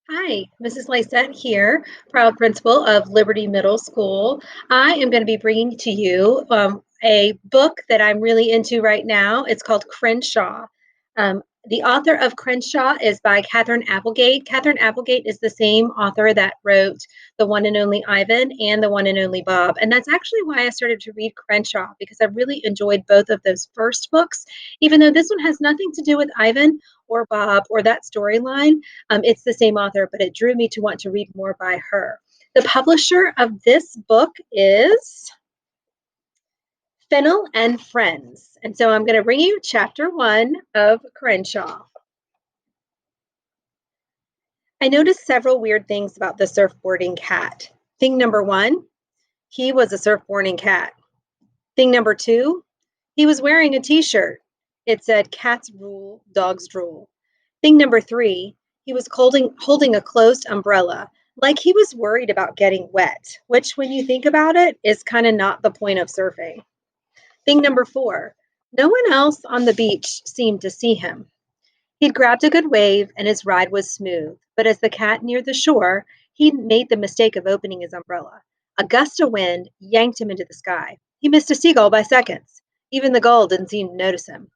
Hi, Mrs. Lysette here, proud principal of Liberty Middle School. I am going to be bringing to you a book that I'm really into right now. It's called Crenshaw. The author of Crenshaw is by Katherine Applegate. Katherine Applegate is the same author that wrote The One and Only Ivan and The One and Only Bob. And that's actually why I started to read Crenshaw, because I really enjoyed both of those first books, even though this one has nothing to do with Ivan or Bob or that storyline. It's the same author, but it drew me to want to read more by her. The publisher of this book is Fennell and Friends. And so I'm going to bring you chapter 1 of Crenshaw. I noticed several weird things about the surfboarding cat. Thing number 1, he was a surfboarding cat. Thing number 2, he was wearing a t-shirt. It said cats rule, dogs drool. Thing number 3, he was holding a closed umbrella, like he was worried about getting wet, which, when you think about it, is kind of not the point of surfing. Thing number 4, no one else on the beach seemed to see him. He'd grabbed a good wave and his ride was smooth, but as the cat neared the shore, he made the mistake of opening his umbrella. A gust of wind yanked him into the sky. He missed a seagull by seconds. Even the gull didn't seem to notice him.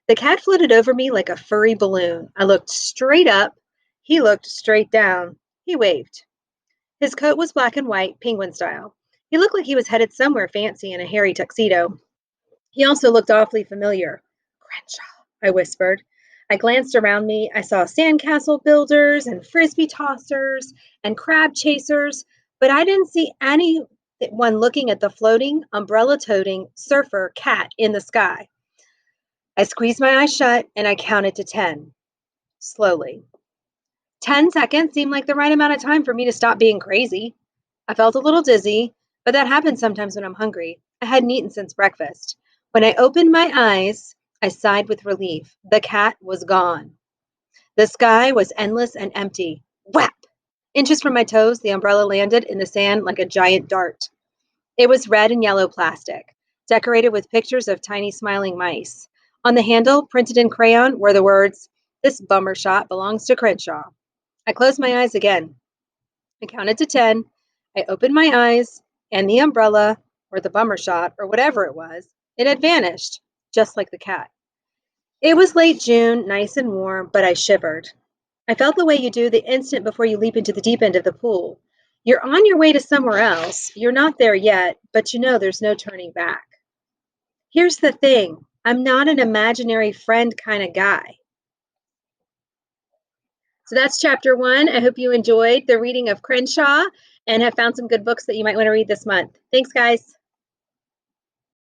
The cat floated over me like a furry balloon. I looked straight up. He looked straight down. He waved. His coat was black and white, penguin style. He looked like he was headed somewhere fancy in a hairy tuxedo. He also looked awfully familiar. Crenshaw, I whispered. I glanced around me. I saw sandcastle builders and frisbee tossers and crab chasers, but I didn't see anyone looking at the floating, umbrella-toting surfer cat in the sky. I squeezed my eyes shut and I counted to 10, slowly. 10 seconds seemed like the right amount of time for me to stop being crazy. I felt a little dizzy, but that happens sometimes when I'm hungry. I hadn't eaten since breakfast. When I opened my eyes, I sighed with relief. The cat was gone. The sky was endless and empty. Whap! Inches from my toes, the umbrella landed in the sand like a giant dart. It was red and yellow plastic, decorated with pictures of tiny smiling mice. On the handle, printed in crayon, were the words, "This bummer shot belongs to Crenshaw." I closed my eyes again. I counted to 10. I opened my eyes, and the umbrella, or the bummer shot, or whatever it was, it had vanished, just like the cat. It was late June, nice and warm, but I shivered. I felt the way you do the instant before you leap into the deep end of the pool. You're on your way to somewhere else. You're not there yet, but you know there's no turning back. Here's the thing, I'm not an imaginary friend kind of guy. So that's chapter 1. I hope you enjoyed the reading of Crenshaw and have found some good books that you might want to read this month. Thanks, guys.